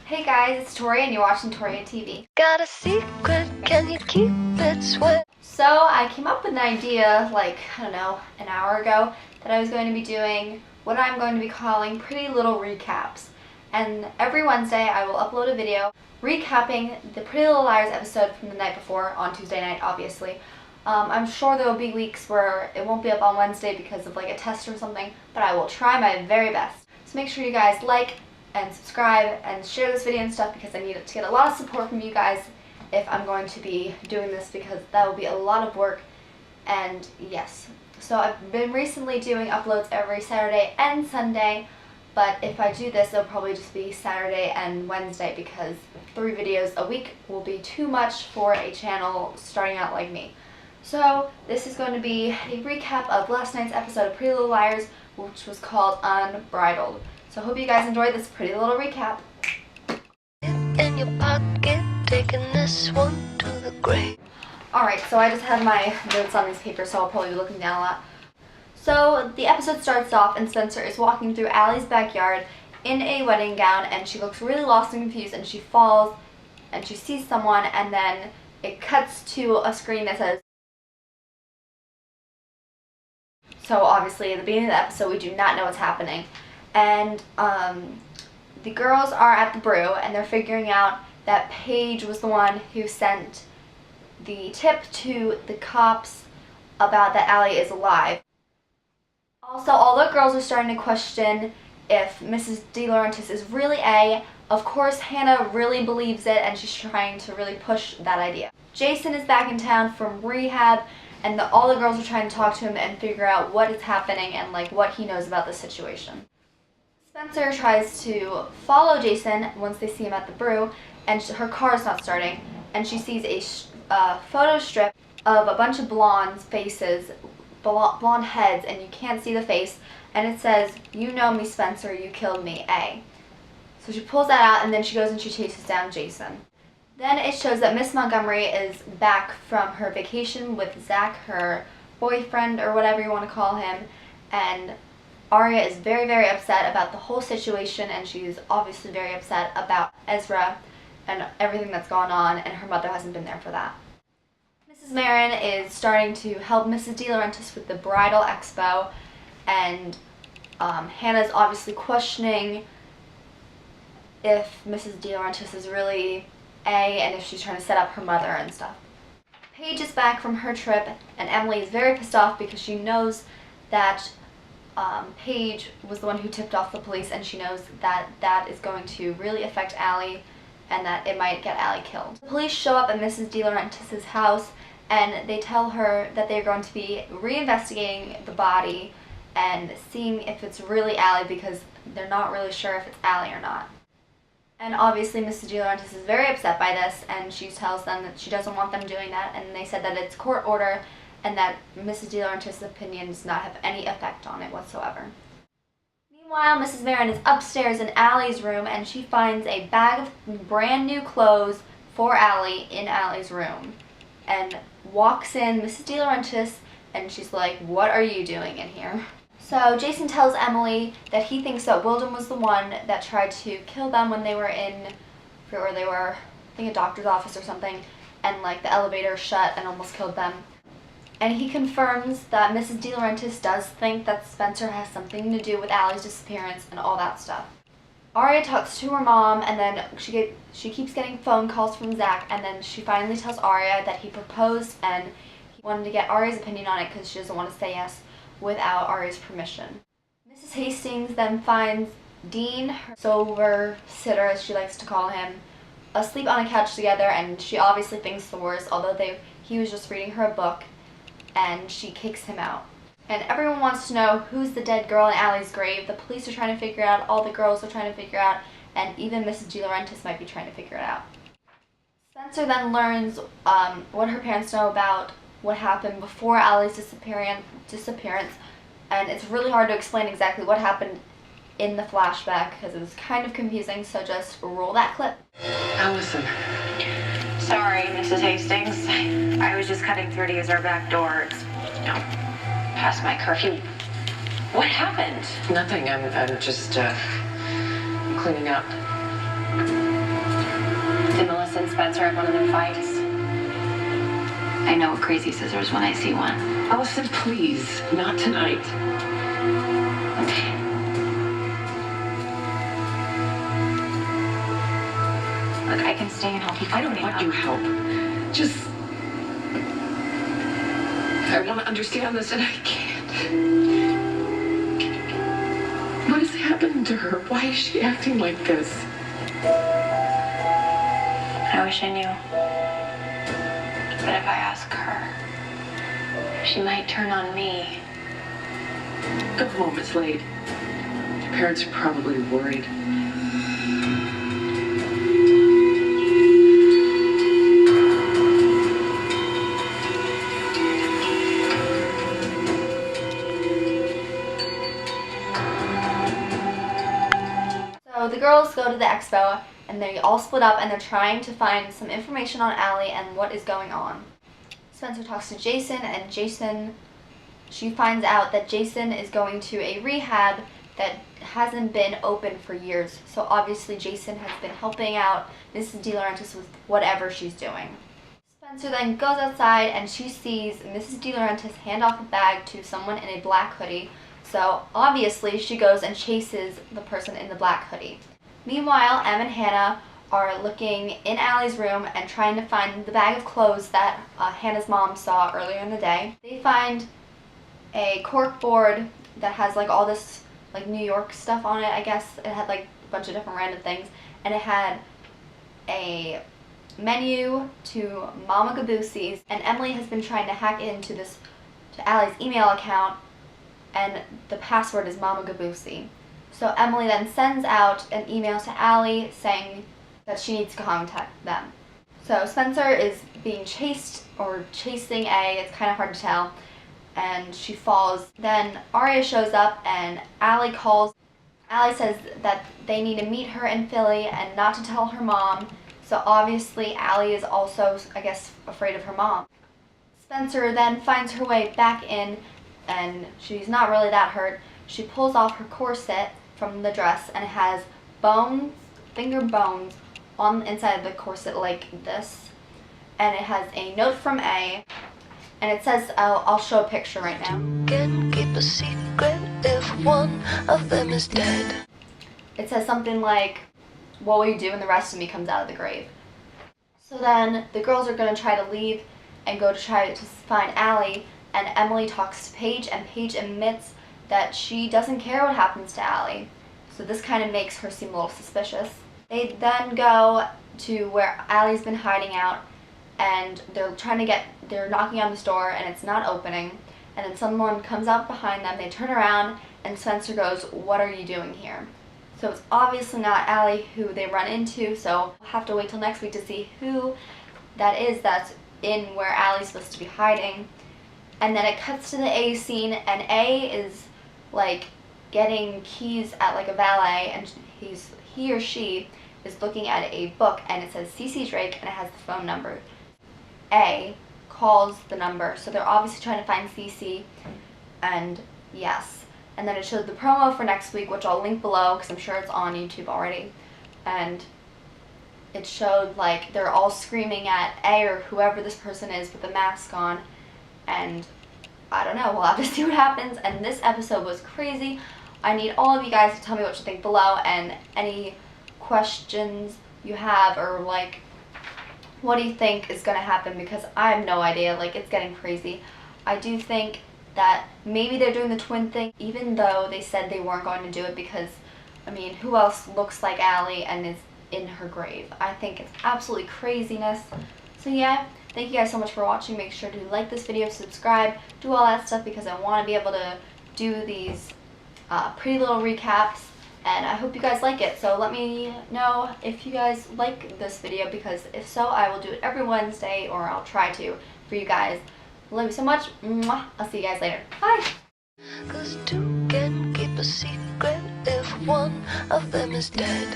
Hey guys, it's Tori and you're watching toriaTV. Got a secret, can you keep it sweet? So I came up with an idea like, I don't know, an hour ago that I was going to be doing what I'm going to be calling Pretty Little Recaps. And every Wednesday I will upload a video recapping the Pretty Little Liars episode from the night before, on Tuesday night obviously. I'm sure there will be weeks where it won't be up on Wednesday because of like a test or something, but I will try my very best. So make sure you guys like and subscribe and share this video and stuff because I need to get a lot of support from you guys if I'm going to be doing this, because that will be a lot of work. And yes, so I've been recently doing uploads every Saturday and Sunday, but if I do this it'll probably just be Saturday and Wednesday because 3 videos a week will be too much for a channel starting out like me. So this is going to be a recap of last night's episode of Pretty Little Liars, which was called Unbridled. So I hope you guys enjoyed this pretty little recap. In your pocket, taking this one to the grave. Alright, so I just have my notes on these papers, so I'll probably be looking down a lot. So the episode starts off and Spencer is walking through Allie's backyard in a wedding gown, and she looks really lost and confused, and she falls and she sees someone, and then it cuts to a screen that says. So obviously at the beginning of the episode we do not know what's happening. And the girls are at the brew and they're figuring out that Paige was the one who sent the tip to the cops about that Allie is alive. Also, all the girls are starting to question if Mrs. De Laurentiis is really A. Of course, Hannah really believes it and she's trying to really push that idea. Jason is back in town from rehab, and all the girls are trying to talk to him and figure out what is happening and like what he knows about the situation. Spencer tries to follow Jason once they see him at the brew, and her car is not starting, and she sees a photo strip of a bunch of blonde faces, blonde heads, and you can't see the face, and it says, "You know me, Spencer, you killed me, A." So she pulls that out and then she goes and she chases down Jason. Then it shows that Miss Montgomery is back from her vacation with Zach, her boyfriend or whatever you want to call him, and Aria is very, very upset about the whole situation, and she's obviously very upset about Ezra and everything that's gone on, and her mother hasn't been there for that. Mrs. Marin is starting to help Mrs. De Laurentiis with the bridal expo, and Hannah's obviously questioning if Mrs. De Laurentiis is really A and if she's trying to set up her mother and stuff. Paige is back from her trip, and Emily is very pissed off because she knows that Paige was the one who tipped off the police, and she knows that that is going to really affect Allie and that it might get Allie killed. The police show up at Mrs. De Laurentiis' house and they tell her that they're going to be reinvestigating the body and seeing if it's really Allie, because they're not really sure if it's Allie or not. And obviously Mrs. De Laurentiis is very upset by this, and she tells them that she doesn't want them doing that, and they said that it's court order and that Mrs. De Laurentiis' opinion does not have any effect on it whatsoever. Meanwhile, Mrs. Marin is upstairs in Allie's room, and she finds a bag of brand new clothes for Allie in Allie's room. And walks in Mrs. De Laurentiis, and she's like, "What are you doing in here?" So Jason tells Emily that he thinks that Wilden was the one that tried to kill them when they were in, or they were, I think, a doctor's office or something, and like the elevator shut and almost killed them. And he confirms that Mrs. De Laurentiis does think that Spencer has something to do with Allie's disappearance and all that stuff. Aria talks to her mom, and then she keeps getting phone calls from Zach, and then she finally tells Aria that he proposed, and he wanted to get Aria's opinion on it because she doesn't want to say yes without Aria's permission. Mrs. Hastings then finds Dean, her sober sitter as she likes to call him, asleep on a couch together, and she obviously thinks the worst, although he was just reading her a book, and she kicks him out. And everyone wants to know who's the dead girl in Allie's grave. The police are trying to figure out, all the girls are trying to figure out, and even Mrs. De Laurentiis might be trying to figure it out. Spencer then learns what her parents know about what happened before Allie's disappearance, and it's really hard to explain exactly what happened in the flashback because it was kind of confusing, so just roll that clip. Allison. Sorry, Mrs. Hastings. I was just cutting through to use our back door. It's, past my curfew. What happened? Nothing. I'm just cleaning up. Did Melissa and Spencer have one of their fights? I know a crazy scissors when I see one. Allison, please, not tonight. Okay. Look, I can stay and help you. I don't want your help. Just... I want to understand this and I can't. What has happened to her? Why is she acting like this? I wish I knew. But if I ask her, she might turn on me. Go home, Miss Slade. Your parents are probably worried. So the girls go to the expo and they all split up and they're trying to find some information on Allie and what is going on. Spencer talks to Jason and she finds out that Jason is going to a rehab that hasn't been open for years. So obviously Jason has been helping out Mrs. DeLaurentis with whatever she's doing. Spencer then goes outside and she sees Mrs. DeLaurentis hand off a bag to someone in a black hoodie. So obviously she goes and chases the person in the black hoodie. Meanwhile, Em and Hannah are looking in Allie's room and trying to find the bag of clothes that Hannah's mom saw earlier in the day. They find a cork board that has like all this like New York stuff on it, I guess. It had like a bunch of different random things. And it had a menu to Mama Gaboosie's. And Emily has been trying to hack into Allie's email account, and the password is Mama Gaboosie. So Emily then sends out an email to Allie saying that she needs to contact them. So Spencer is being chased or chasing A, it's kind of hard to tell, and she falls. Then Aria shows up and Allie calls. Allie says that they need to meet her in Philly and not to tell her mom. So obviously Allie is also, I guess, afraid of her mom. Spencer then finds her way back in and she's not really that hurt. She pulls off her corset from the dress and it has bones, finger bones, on the inside of the corset like this. And it has a note from A, and it says, I'll show a picture right now. Can keep a secret if one of them is dead. It says something like, what will you do when the rest of me comes out of the grave? So then the girls are going to try to leave and go to try to find Allie, and Emily talks to Paige, and Paige admits that she doesn't care what happens to Allie. So this kind of makes her seem a little suspicious. They then go to where Allie's been hiding out, and they're knocking on this door and it's not opening. And then someone comes out behind them, they turn around, and Spencer goes, what are you doing here? So it's obviously not Allie who they run into, so we'll have to wait till next week to see who that is that's in where Allie's supposed to be hiding. And then it cuts to the A scene, and A is like getting keys at like a valet, and he or she is looking at a book and it says CC Drake and it has the phone number. A calls the number, so they're obviously trying to find CC, and yes. And then it showed the promo for next week, which I'll link below because I'm sure it's on YouTube already. And it showed like they're all screaming at A or whoever this person is with the mask on, and I don't know, we'll have to see what happens. And this episode was crazy. I need all of you guys to tell me what you think below, and any questions you have, or like what do you think is going to happen, because I have no idea. Like, it's getting crazy. I do think that maybe they're doing the twin thing, even though they said they weren't going to do it, because I mean, who else looks like Allie and is in her grave? I think it's absolutely craziness. So yeah, thank you guys so much for watching. Make sure to like this video, subscribe, do all that stuff, because I want to be able to do these pretty little recaps, and I hope you guys like it. So let me know if you guys like this video, because if so, I will do it every Wednesday, or I'll try to, for you guys. Love you so much. Mwah. I'll see you guys later. Bye. 'Cause two can keep a secret if one of them is dead.